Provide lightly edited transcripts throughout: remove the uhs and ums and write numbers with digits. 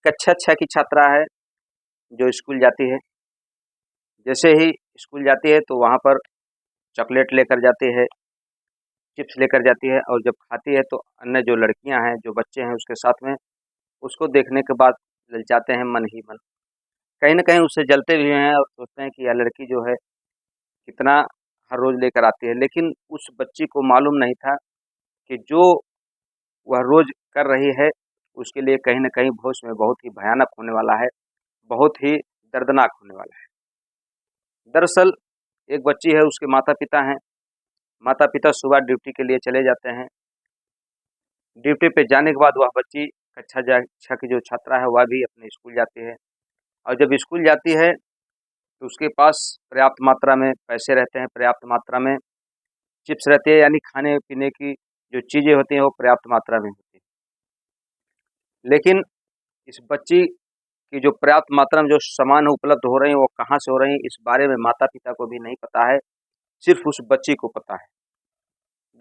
कक्षा 6 की छात्रा है जो स्कूल जाती है। जैसे ही स्कूल जाती है तो वहाँ पर चॉकलेट लेकर जाती है, चिप्स लेकर जाती है और जब खाती है तो अन्य जो लड़कियाँ हैं, जो बच्चे हैं उसके साथ में, उसको देखने के बाद ललचाते हैं मन ही मन। कहीं न कहीं उससे जलते भी हैं और सोचते हैं कि यह लड़की जो है कितना हर रोज़ लेकर आती है। लेकिन उस बच्ची को मालूम नहीं था कि जो वह रोज़ कर रही है, उसके लिए कहीं न कहीं भविष्य में बहुत ही भयानक होने वाला है, बहुत ही दर्दनाक होने वाला है। दरअसल एक बच्ची है, उसके माता-पिता हैं। माता-पिता सुबह ड्यूटी के लिए चले जाते हैं। ड्यूटी पे जाने के बाद वह बच्ची कक्षा 6 की जो छात्रा है, वह भी अपने स्कूल जाती है और जब स्कूल जाती है, तो उसके पास पर्याप्त मात्रा में पैसे रहते हैं, पर्याप्त मात्रा में चिप्स रहती है, यानी खाने-पीने की जो चीज़ें होती हैं, वो पर्याप्त मात्रा में होती हैं। लेकिन इस बच्ची की जो पर्याप्त मात्रा में जो सामान उपलब्ध हो रहे हैं, वो कहाँ से हो रहे हैं, इस बारे में माता-पिता को भी नहीं पता है, सिर्फ़ उस बच्ची को पता है।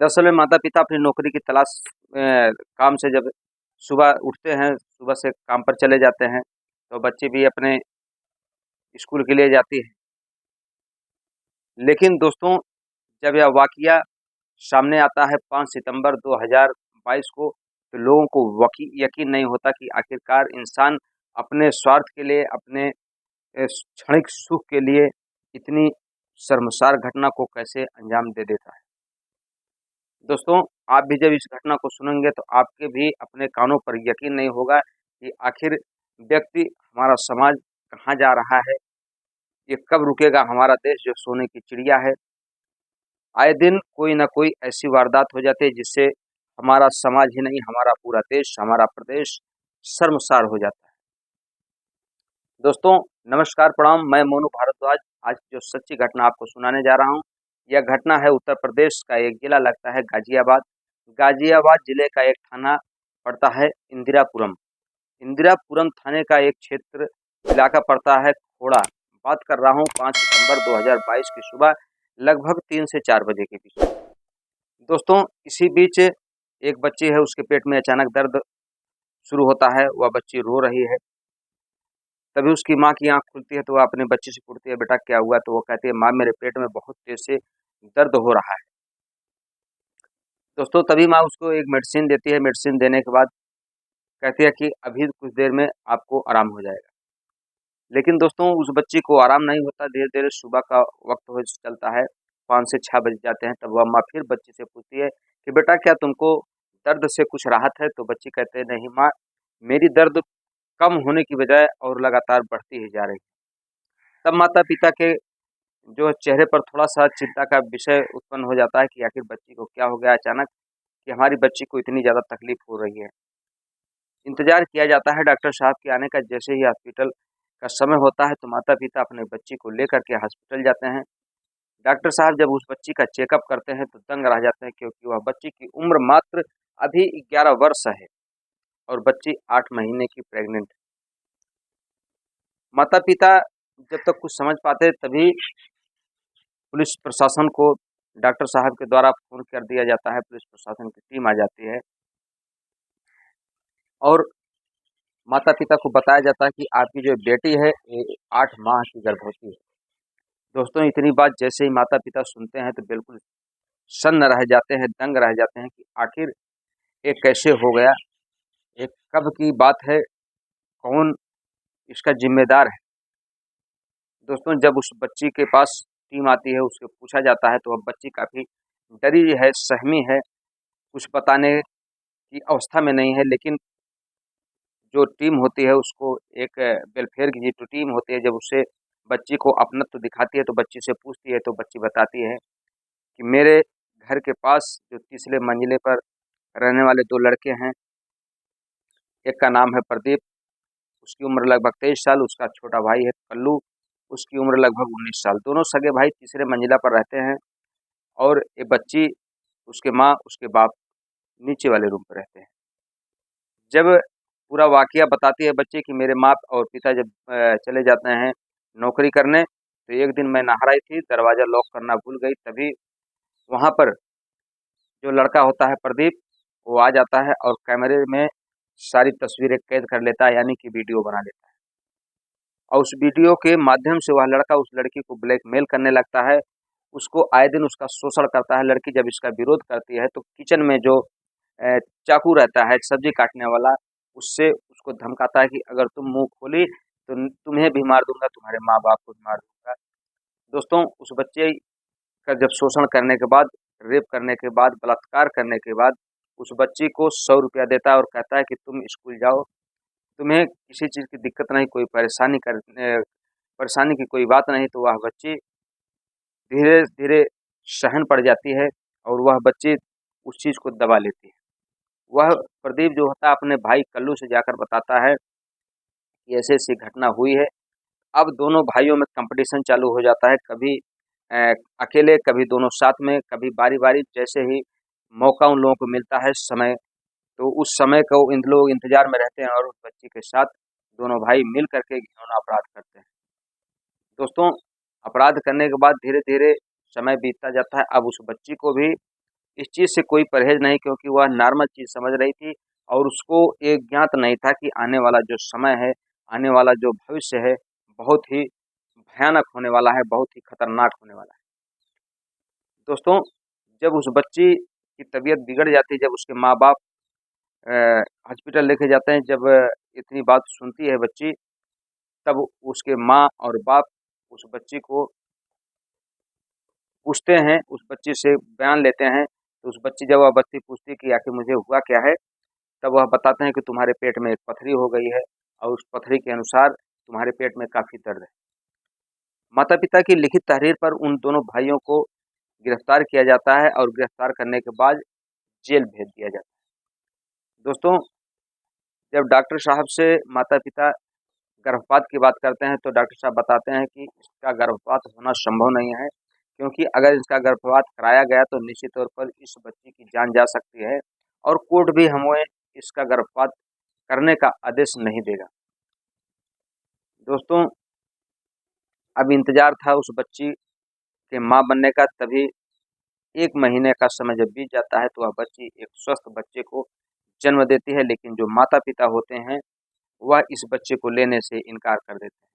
दरअसल में माता-पिता अपनी नौकरी की तलाश काम से जब सुबह उठते हैं, सुबह से काम पर चले जाते हैं, तो बच्ची भी अपने स्कूल के लिए जाती है। लेकिन दोस्तों, जब यह वाक़या सामने आता है 5 सितंबर 2022 को, तो लोगों को यकीन नहीं होता कि आखिरकार इंसान अपने स्वार्थ के लिए, अपने क्षणिक सुख के लिए इतनी शर्मसार घटना को कैसे अंजाम दे देता है। दोस्तों, आप भी जब इस घटना को सुनेंगे तो आपके भी अपने कानों पर यकीन नहीं होगा कि आखिर व्यक्ति, हमारा समाज कहाँ जा रहा है? ये कब रुकेगा हमारा देश जो सोने की चिड़िया है? आए दिन कोई न कोई ऐसी वारदात हो जाती है जिससे हमारा समाज ही नहीं, हमारा पूरा देश, हमारा प्रदेश शर्मसार हो जाता है। दोस्तों, नमस्कार, प्रणाम, मैं मोनू भारद्वाज। आज जो सच्ची घटना आपको सुनाने जा रहा हूँ, यह घटना है उत्तर प्रदेश का एक जिला लगता है गाज़ियाबाद। गाज़ियाबाद जिले का एक थाना पड़ता है इंदिरापुरम। इंदिरापुरम थाने का एक क्षेत्र इलाका पड़ता है खोड़ा। बात कर रहा हूँ 5 सितंबर 2022 की सुबह लगभग 3 से 4 बजे के बीच। दोस्तों, इसी बीच एक बच्ची है, उसके पेट में अचानक दर्द शुरू होता है, वह बच्ची रो रही है। तभी उसकी माँ की आँख खुलती है तो वह अपने बच्चे से पूछती है, बेटा क्या हुआ? तो वो कहती है, माँ मेरे पेट में बहुत तेज़ से दर्द हो रहा है। दोस्तों, तभी माँ उसको एक मेडिसिन देती है, मेडिसिन देने के बाद कहती है कि अभी कुछ देर में आपको आराम हो जाएगा। लेकिन दोस्तों, उस बच्ची को आराम नहीं होता, धीरे-धीरे सुबह का वक़्त हो चलता है, 5 से 6 बज जाते हैं, तब वह माँ फिर बच्ची से पूछती है कि बेटा क्या तुमको दर्द से कुछ राहत है? तो बच्ची कहते हैं, नहीं माँ, मेरी दर्द कम होने की बजाय और लगातार बढ़ती ही जा रही है। तब माता-पिता के जो चेहरे पर थोड़ा-सा चिंता का विषय उत्पन्न हो जाता है कि आखिर बच्ची को क्या हो गया अचानक कि हमारी बच्ची को इतनी ज़्यादा तकलीफ़ हो रही है। इंतज़ार किया जाता है डॉक्टर साहब के आने का। जैसे ही हॉस्पिटल का समय होता है तो माता-पिता अपने बच्ची को लेकर के हॉस्पिटल जाते हैं। डॉक्टर साहब जब उस बच्ची का चेकअप करते हैं तो दंग रह जाते हैं, क्योंकि वह बच्ची की उम्र मात्र अभी 11 वर्ष है और बच्ची 8 महीने की प्रेग्नेंट है। माता-पिता जब तक कुछ समझ पाते हैं तभी पुलिस प्रशासन को डॉक्टर साहब के द्वारा फ़ोन कर दिया जाता है, पुलिस प्रशासन की टीम आ जाती है और माता-पिता को बताया जाता है कि आपकी जो बेटी है, ये 8 माह की गर्भवती है। दोस्तों, इतनी बात जैसे ही माता-पिता सुनते हैं तो बिल्कुल सन्न रह जाते हैं, दंग रह जाते हैं कि आखिर ये कैसे हो गया? ये कब की बात है? कौन इसका ज़िम्मेदार है? दोस्तों, जब उस बच्ची के पास टीम आती है, उससे पूछा जाता है तो वह बच्ची काफ़ी डरी है, सहमी है, कुछ बताने की अवस्था में नहीं है। लेकिन जो टीम होती है उसको एक वेलफेयर की जो टीम होती है, जब उससे बच्ची को अपनत्व दिखाती है तो बच्ची से पूछती है तो बच्ची बताती है कि मेरे घर के पास जो तीसरे मंजिले पर रहने वाले 2 लड़के हैं, एक का नाम है प्रदीप, उसकी उम्र लगभग 23 साल, उसका छोटा भाई है कल्लू, उसकी उम्र लगभग 19 साल। दोनों सगे भाई तीसरे मंजिला पर रहते हैं और ये बच्ची, उसके माँ, उसके बाप नीचे वाले रूम पर रहते हैं। जब पूरा वाक़या बताती है बच्ची कि मेरे माँ और पिता जब चले जाते हैं नौकरी करने, तो एक दिन मैं नहा रही थी, दरवाज़ा लॉक करना भूल गई, तभी वहाँ पर जो लड़का होता है प्रदीप, वो आ जाता है और कैमरे में सारी तस्वीरें कैद कर लेता है, यानी कि वीडियो बना लेता है। और उस वीडियो के माध्यम से वह लड़का उस लड़की को ब्लैकमेल करने लगता है, उसको आए दिन उसका शोषण करता है। लड़की जब इसका विरोध करती है तो किचन में जो चाकू रहता है सब्जी काटने वाला, उससे उसको धमकाता है कि अगर तुम मुँह खोली तो तुम्हें भी मार दूँगा, तुम्हारे माँ-बाप को भी मार दूँगा। दोस्तों, उस बच्चे का जब शोषण करने के बाद, रेप करने के बाद, बलात्कार करने के बाद उस बच्ची को 100 रुपया देता है और कहता है कि तुम स्कूल जाओ, तुम्हें किसी चीज़ की दिक्कत नहीं, कोई परेशानी की कोई बात नहीं। तो वह बच्ची धीरे-धीरे सहन पड़ जाती है और वह बच्ची उस चीज़ को दबा लेती है। वह प्रदीप जो होता है अपने भाई कल्लू से जाकर बताता है कि ऐसी-ऐसी घटना हुई है। अब दोनों भाइयों में कॉम्पिटिशन चालू हो जाता है, कभी अ, अकेले, कभी दोनों साथ में, कभी बारी-बारी। जैसे ही मौका उन लोगों को मिलता है समय, तो उस समय को इन लोग इंतज़ार में रहते हैं और उस बच्ची के साथ दोनों भाई मिल कर के घिनौना अपराध करते हैं। दोस्तों, अपराध करने के बाद धीरे-धीरे समय बीतता जाता है। अब उस बच्ची को भी इस चीज़ से कोई परहेज नहीं, क्योंकि वह नॉर्मल चीज़ समझ रही थी और उसको ये ज्ञात नहीं था कि आने वाला जो समय है, आने वाला जो भविष्य है, बहुत ही भयानक होने वाला है, बहुत ही खतरनाक होने वाला है। दोस्तों, जब उस बच्ची की तबीयत बिगड़ जाती है, जब उसके माँ-बाप अ, हॉस्पिटल लेके जाते हैं, जब इतनी बात सुनती है बच्ची, तब उसके माँ और बाप उस बच्ची को पूछते हैं, उस बच्ची से बयान लेते हैं। तो उस बच्ची जब वह बच्ची पूछती है कि आखिर मुझे हुआ क्या है, तब वह बताते हैं कि तुम्हारे पेट में एक पथरी हो गई है और उस पथरी के अनुसार तुम्हारे पेट में काफ़ी दर्द है। माता-पिता की लिखित तहरीर पर उन दोनों भाइयों को गिरफ्तार किया जाता है और गिरफ्तार करने के बाद जेल भेज दिया जाता है। दोस्तों, जब डॉक्टर साहब से माता-पिता गर्भपात की बात करते हैं, तो डॉक्टर साहब बताते हैं कि इसका गर्भपात होना संभव नहीं है, क्योंकि अगर इसका गर्भपात कराया गया तो निश्चित तौर पर इस बच्ची की जान जा सकती है और कोर्ट भी हमें इसका गर्भपात करने का आदेश नहीं देगा। दोस्तों, अब इंतज़ार था उस बच्ची के माँ बनने का, तभी 1 महीने का समय जब बीत जाता है, तो वह बच्ची एक स्वस्थ बच्चे को जन्म देती है, लेकिन जो माता-पिता होते हैं, वह इस बच्चे को लेने से इनकार कर देते हैं।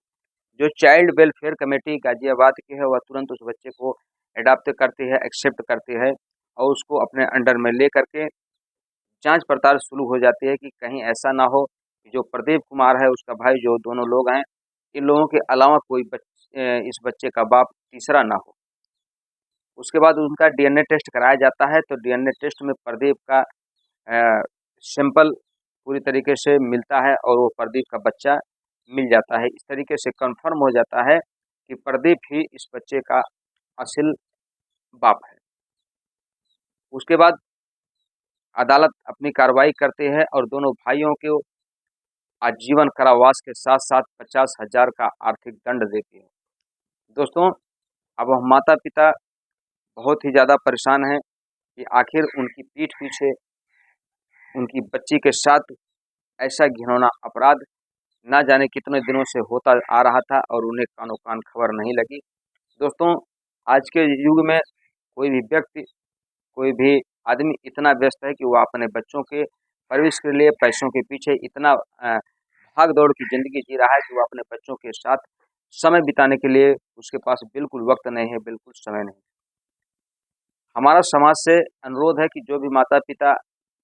जो चाइल्ड वेलफेयर कमेटी गाज़ियाबाद की है, वह तुरंत उस बच्चे को एडॉप्ट करती है, एक्सेप्ट करती है और उसको अपने अंडर में ले करके जाँच-पड़ताल शुरू हो जाती है कि कहीं ऐसा ना हो कि जो प्रदीप कुमार है, उसका भाई, जो दोनों लोग हैं, इन लोगों के अलावा कोई इस बच्चे का बाप तीसरा ना हो। उसके बाद उनका डीएनए टेस्ट कराया जाता है, तो डीएनए टेस्ट में प्रदीप का अ, सैंपल पूरी तरीके से मिलता है और वो प्रदीप का बच्चा मिल जाता है। इस तरीके से कन्फर्म हो जाता है कि प्रदीप ही इस बच्चे का असल बाप है। उसके बाद अदालत अपनी कार्रवाई करती है और दोनों भाइयों को आजीवन कारावास के साथ-साथ 50,000 का आर्थिक दंड देती है। दोस्तों, अब वह माता-पिता बहुत ही ज़्यादा परेशान हैं कि आखिर उनकी पीठ पीछे उनकी बच्ची के साथ ऐसा घिनौना अपराध ना जाने कितने दिनों से होता आ रहा था और उन्हें कानो-कान खबर नहीं लगी। दोस्तों, आज के युग में कोई भी व्यक्ति, कोई भी आदमी इतना व्यस्त है कि वो अपने बच्चों के परवरिश के लिए पैसों के पीछे इतना भाग-दौड़ की ज़िंदगी जी रहा है कि वो अपने बच्चों के साथ समय बिताने के लिए उसके पास बिल्कुल वक़्त नहीं है, बिल्कुल समय नहीं। हमारा समाज से अनुरोध है कि जो भी माता-पिता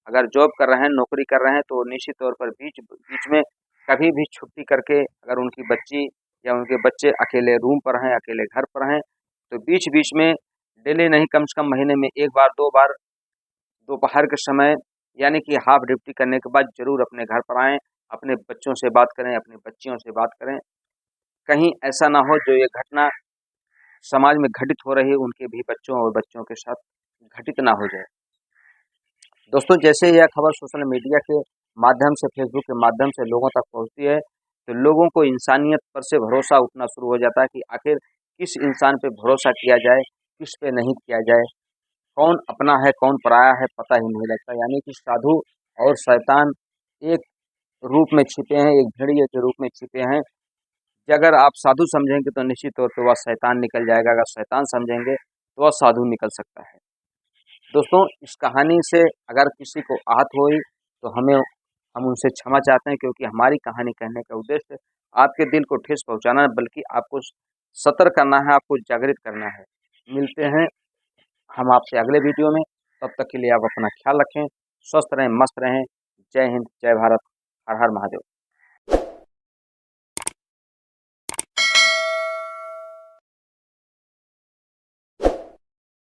अगर जॉब कर रहे हैं, नौकरी कर रहे हैं, तो निश्चित तौर पर बीच बीच में कभी भी छुट्टी करके, अगर उनकी बच्ची या उनके बच्चे अकेले रूम पर हैं, अकेले घर पर हैं, तो बीच-बीच में डेली नहीं, कम से कम महीने में 1 बार, 2 बार दोपहर के समय, यानी कि हाफ ड्यूटी करने के बाद ज़रूर अपने घर पर आएँ, अपने बच्चों से बात करें, अपनी बच्चियों से बात करें। कहीं ऐसा ना हो जो ये घटना समाज में घटित हो रही है, उनके भी बच्चों और बच्चियों के साथ घटित ना हो जाए। दोस्तों, जैसे यह खबर सोशल मीडिया के माध्यम से, फेसबुक के माध्यम से लोगों तक पहुँचती है, तो लोगों को इंसानियत पर से भरोसा उठना शुरू हो जाता है कि आखिर किस इंसान पे भरोसा किया जाए, किस पे नहीं किया जाए, कौन अपना है, कौन पराया है, पता ही नहीं लगता। यानी कि साधु और शैतान एक रूप में छिपे हैं, एक भेड़िए के रूप में छिपे हैं कि अगर आप साधु समझेंगे तो निश्चित तौर पे वह शैतान निकल जाएगा, अगर शैतान समझेंगे तो वह साधु निकल सकता है। दोस्तों, इस कहानी से अगर किसी को आहत हुई तो हमें हम उनसे क्षमा चाहते हैं, क्योंकि हमारी कहानी कहने का उद्देश्य आपके दिल को ठेस पहुँचाना है, बल्कि आपको सतर्क करना है, आपको जागृत करना है। मिलते हैं हम आपसे अगले वीडियो में, तब तक के लिए आप अपना ख्याल रखें, स्वस्थ रहें, मस्त रहें। जय हिंद, जय भारत, हर हर महादेव।